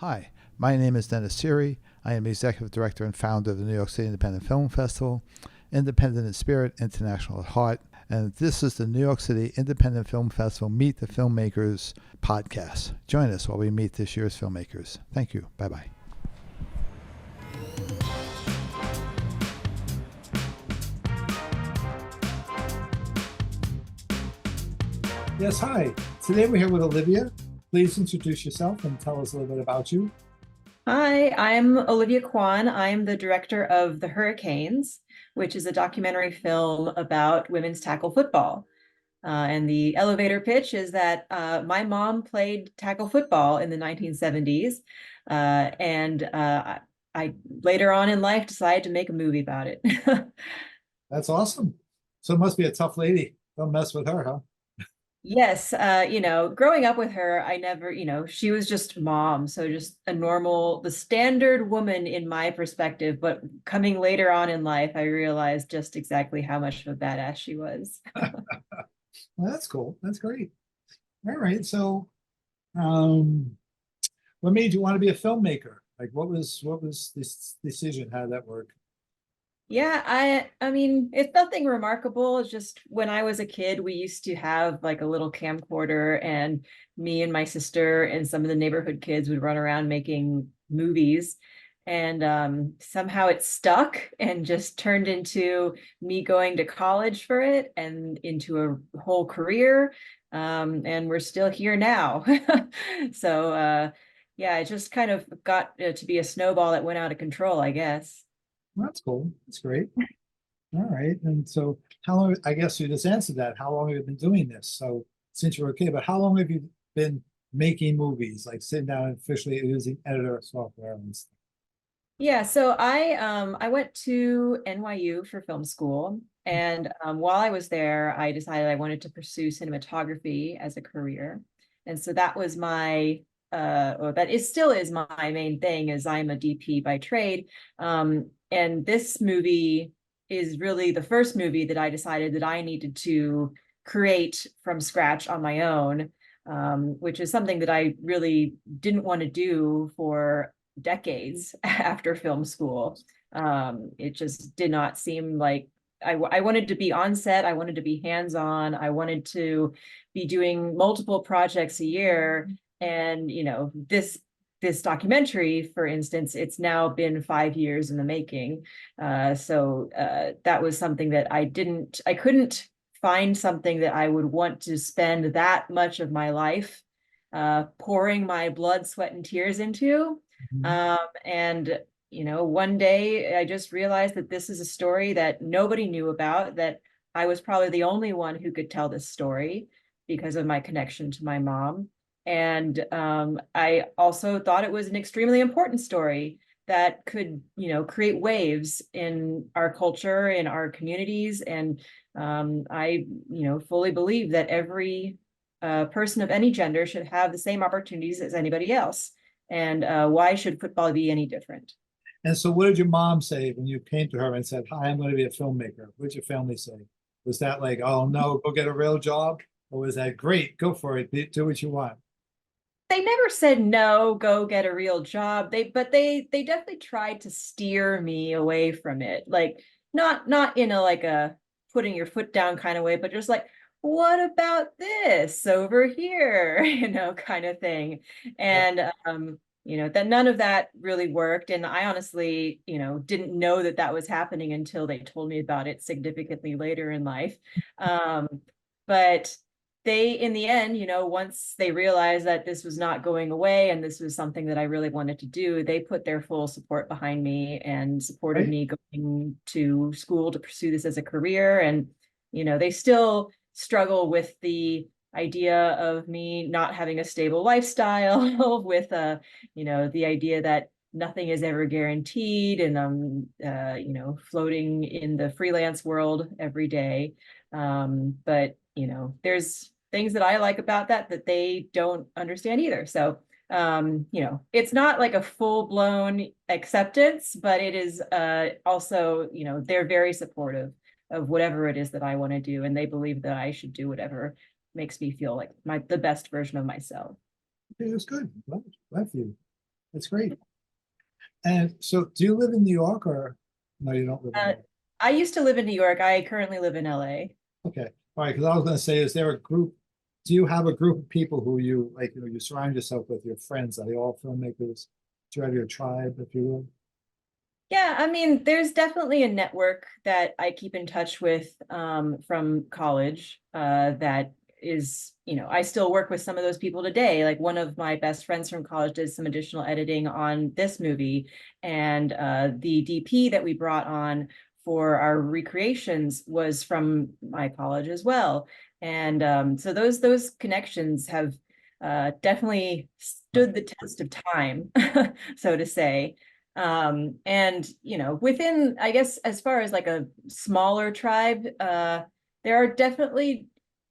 Hi, my name is Dennis Seary. I am Executive Director and founder of the New York City Independent Film Festival, Independent in Spirit, International at Heart, and this is the New York City Independent Film Festival Meet the Filmmakers podcast. Join us while we meet this year's filmmakers. Thank you. Bye-bye. Yes, hi. Today we're here with Olivia. Please introduce yourself and tell us a little bit about you. Hi, I'm Olivia Kuan. I'm the director of The Hurricanes, which is a documentary film about women's tackle football. And the elevator pitch is that my mom played tackle football in the 1970s, and I later on in life decided to make a movie about it. That's awesome. So it must be a tough lady. Don't mess with her, huh? Yes, growing up with her, I never, she was just mom, so just a normal, the standard woman in my perspective, but coming later on in life, I realized just exactly how much of a badass she was. Well, that's cool. That's great. All right. So, um, what made you want to be a filmmaker? Like, what was this decision? How did that work? Yeah, I mean, it's nothing remarkable. It's just when I was a kid, we used to have like a little camcorder, and me and my sister and some of the neighborhood kids would run around making movies. And somehow it stuck and just turned into me going to college for it and into a whole career. And we're still here now. So yeah, it just kind of got to be a snowball that went out of control, I guess. Well, that's cool. That's great. All right. And so, how long? I guess you just answered that. How long have you been doing this? So, since you were a kid, but how long have you been making movies, like sitting down and officially using editor software and stuff? Yeah, so I went to NYU for film school, and while I was there, I decided I wanted to pursue cinematography as a career, and so that was my or that is still is my main thing, as I'm a DP by trade, and this movie is really the first movie that I decided that I needed to create from scratch on my own, which is something that I really didn't want to do for decades after film school. It just did not seem like I wanted to be on set. I wanted to be hands-on. I wanted to be doing multiple projects a year. And, this documentary, for instance, it's now been 5 years in the making. So that was something that I couldn't find something that I would want to spend that much of my life pouring my blood, sweat, and tears into. Mhm. And one day I just realized that this is a story that nobody knew about, that I was probably the only one who could tell this story because of my connection to my mom. And I also thought it was an extremely important story that could, create waves in our culture, in our communities. And I, fully believe that every person of any gender should have the same opportunities as anybody else. And why should football be any different? And so, what did your mom say when you came to her and said, "Hi, I'm going to be a filmmaker"? What did your family say? Was that like, "Oh no, go get a real job," or was that great, go for it, do what you want? They never said no, go get a real job. But they definitely tried to steer me away from it. Like not in a like a putting your foot down kind of way, but just like, what about this over here? Kind of thing. Yeah. And that none of that really worked. And I honestly, didn't know that that was happening until they told me about it significantly later in life. Um, but they, in the end, once they realized that this was not going away and this was something that I really wanted to do, they put their full support behind me and supported Right. me going to school to pursue this as a career. And, they still struggle with the idea of me not having a stable lifestyle, with the idea that nothing is ever guaranteed, and floating in the freelance world every day. But there's things that I like about that they don't understand either. So it's not like a full-blown acceptance, but it is also, they're very supportive of whatever it is that I want to do, and they believe that I should do whatever makes me feel like the best version of myself. Okay, that's good. Glad for you. That's great. And so do you live in New York or no, you don't live in New York? I used to live in New York. I currently live in LA. Okay, all right, because I was gonna say, is there a group, do you have a group of people who you like, you surround yourself with, your friends? Are they all filmmakers? Do you have your tribe, if you will? Yeah, I mean, there's definitely a network that I keep in touch with from college that is, I still work with some of those people today. Like one of my best friends from college did some additional editing on this movie, and the DP that we brought on for our recreations was from my college as well. And so those connections have definitely stood the test of time, so to say. And within, I guess, as far as like a smaller tribe, there are definitely,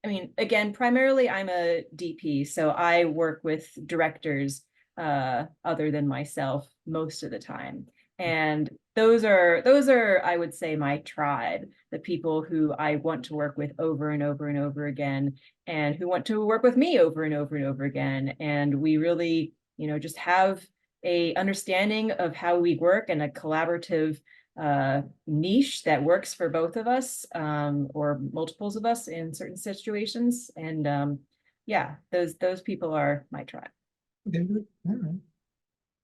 I mean, again, primarily I'm a DP, so I work with directors other than myself most of the time. And those are, I would say, my tribe, the people who I want to work with over and over and over again, and who want to work with me over and over and over again. And we really, just have a understanding of how we work and a collaborative niche that works for both of us, or multiples of us in certain situations. And yeah, those people are my tribe. Okay, good, all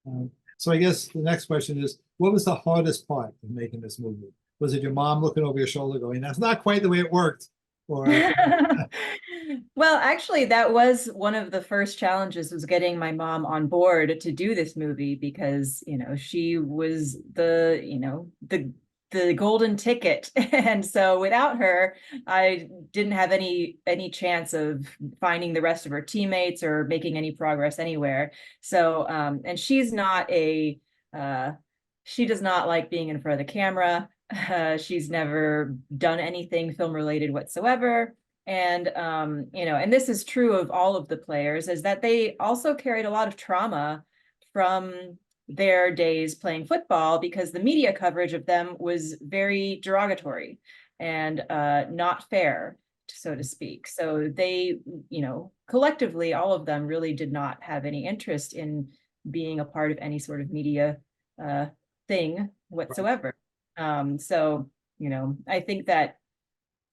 right. So I guess the next question is, what was the hardest part of making this movie? Was it your mom looking over your shoulder going, that's not quite the way it worked? Or Well, actually, that was one of the first challenges, was getting my mom on board to do this movie, because, she was the golden ticket. And so without her, I didn't have any chance of finding the rest of her teammates or making any progress anywhere. So and she does not like being in front of the camera. She's never done anything film related whatsoever. And and this is true of all of the players, is that they also carried a lot of trauma from their days playing football, because the media coverage of them was very derogatory and not fair, so to speak. So they, collectively, all of them really did not have any interest in being a part of any sort of media thing whatsoever. So, I think that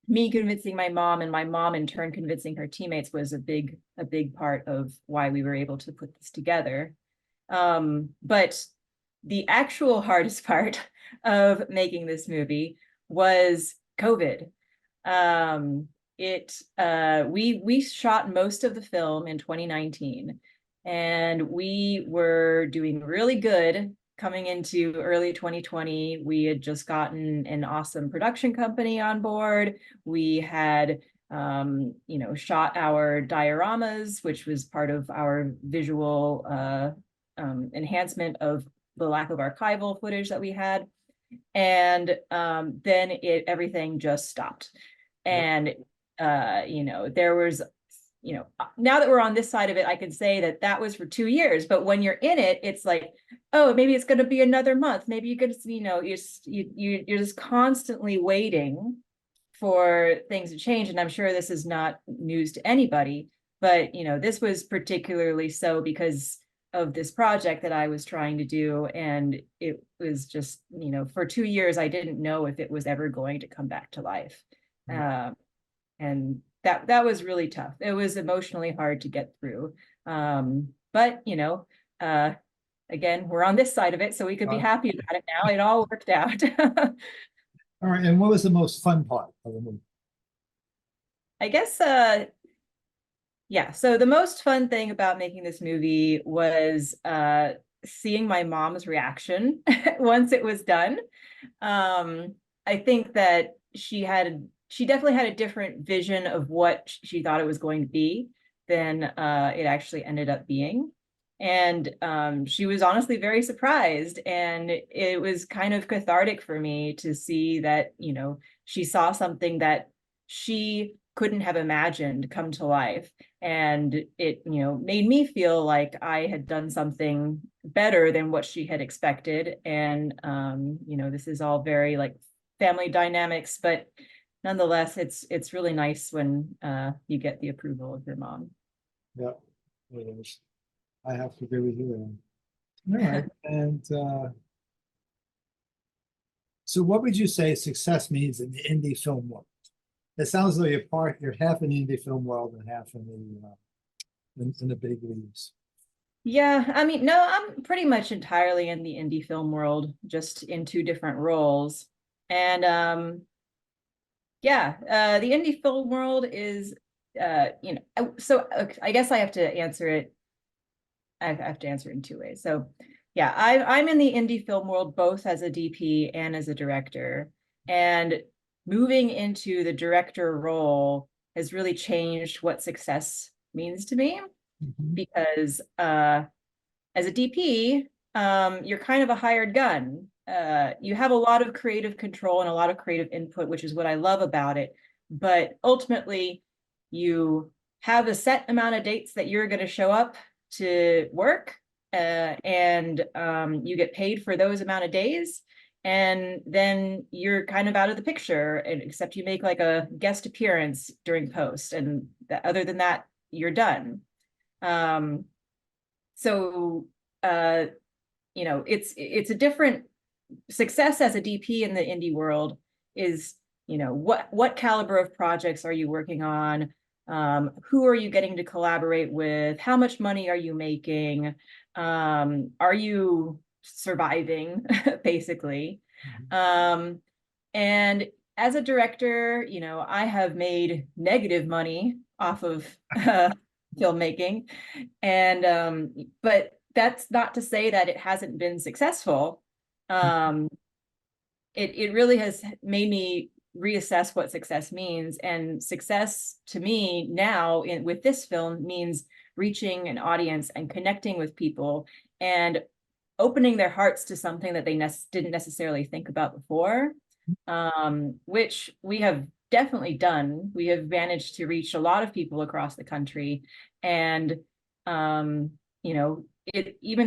me convincing my mom, and my mom in turn convincing her teammates, was a big part of why we were able to put this together. But the actual hardest part of making this movie was COVID. We shot most of the film in 2019, and we were doing really good coming into early 2020. We had just gotten an awesome production company on board. We had shot our dioramas, which was part of our visual enhancement of the lack of archival footage that we had. And then everything just stopped. And there was, now that we're on this side of it, I can say that was for 2 years. But when you're in it, it's like, oh, maybe it's going to be another month. Maybe you could, you're just constantly waiting for things to change. And I'm sure this is not news to anybody, but this was particularly so because of this project that I was trying to do. And it was just, for 2 years, I didn't know if it was ever going to come back to life. And that was really tough. It was emotionally hard to get through. But again, we're on this side of it, so we could be happy about it now. It all worked out. all right, and what was the most fun part of the movie? I guess yeah, so the most fun thing about making this movie was seeing my mom's reaction once it was done. I think that she definitely had a different vision of what she thought it was going to be than it actually ended up being. And she was honestly very surprised. And it was kind of cathartic for me to see that, she saw something that she couldn't have imagined come to life. And it, made me feel like I had done something better than what she had expected. And, this is all very like family dynamics, but nonetheless, it's really nice when you get the approval of your mom. Yeah, it is. I have to agree with you there. All right. And so what would you say success means in the indie film world? It sounds like you're half in the indie film world and half in the big leagues. Yeah, I mean, no, I'm pretty much entirely in the indie film world, just in two different roles. And yeah, the indie film world is so I guess I have to answer it. I have to answer it in two ways. So yeah, I'm in the indie film world both as a DP and as a director. And moving into the director role has really changed what success means to me. Because as a DP, you're kind of a hired gun. You have a lot of creative control and a lot of creative input, which is what I love about it. But ultimately, you have a set amount of dates that you're going to show up to work, and you get paid for those amount of days. And then you're kind of out of the picture, except you make like a guest appearance during post. And other than that, you're done. So it's a different success as a DP in the indie world is, what caliber of projects are you working on? Who are you getting to collaborate with? How much money are you making? Are you surviving, basically? And as a director, I have made negative money off of filmmaking. And but that's not to say that it hasn't been successful. It really has made me reassess what success means. And success to me now with this film means reaching an audience and connecting with people and opening their hearts to something that they didn't necessarily think about before, which we have definitely done. We have managed to reach a lot of people across the country. And, even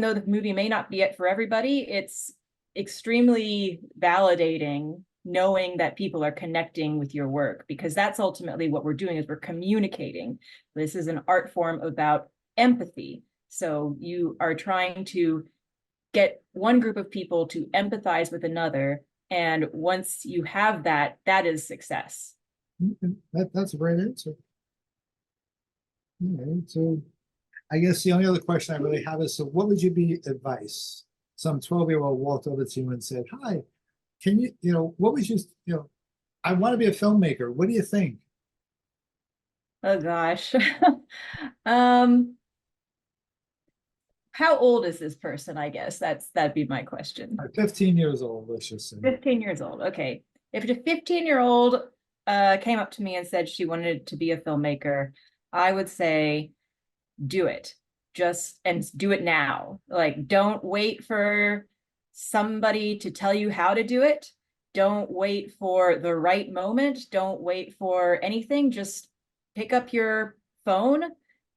though the movie may not be it for everybody, it's extremely validating knowing that people are connecting with your work, because that's ultimately what we're doing, is we're communicating. This is an art form about empathy. So you are trying to get one group of people to empathize with another. And once you have that, that is success. That's a great answer. All right, so I guess the only other question I really have is, so what would you be advice? Some 12-year-old walked over to you and said, hi, can what would you, I want to be a filmmaker. What do you think? Oh gosh. How old is this person? I guess that'd be my question. 15 years old, let's just say. 15 years old. Okay. If a 15-year-old came up to me and said she wanted to be a filmmaker, I would say, do it. And do it now. Like, don't wait for somebody to tell you how to do it. Don't wait for the right moment. Don't wait for anything. Just pick up your phone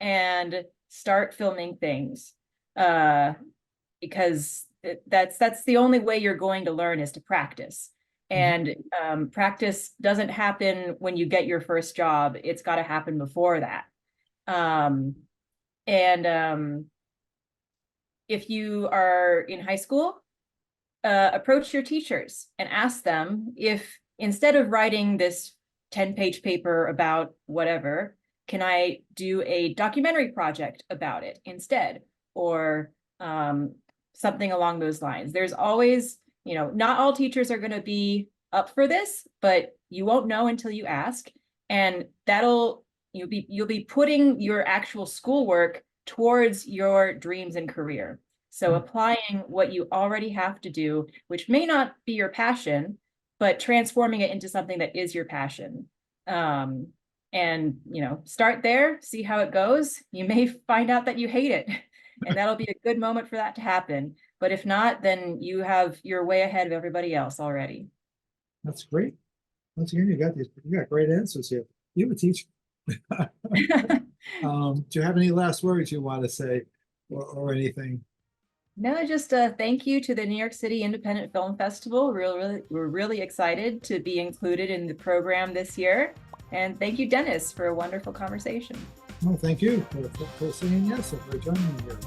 and start filming things. Because that's the only way you're going to learn, is to practice. And practice doesn't happen when you get your first job. It's got to happen before that. If you are in high school, approach your teachers and ask them if, instead of writing this 10-page paper about whatever, can I do a documentary project about it instead? Or something along those lines. There's always, not all teachers are going to be up for this, but you won't know until you ask. And you'll be putting your actual schoolwork towards your dreams and career. So applying what you already have to do, which may not be your passion, but transforming it into something that is your passion. And start there, see how it goes. You may find out that you hate it, and that'll be a good moment for that to happen. But if not, then you're way ahead of everybody else already. That's great. Once again, you got great answers here. You a teacher. Do you have any last words you want to say, or anything? No, just thank you to the New York City Independent Film Festival. We're really excited to be included in the program this year. And thank you, Dennis, for a wonderful conversation. Well, thank you for saying yes and for joining me here.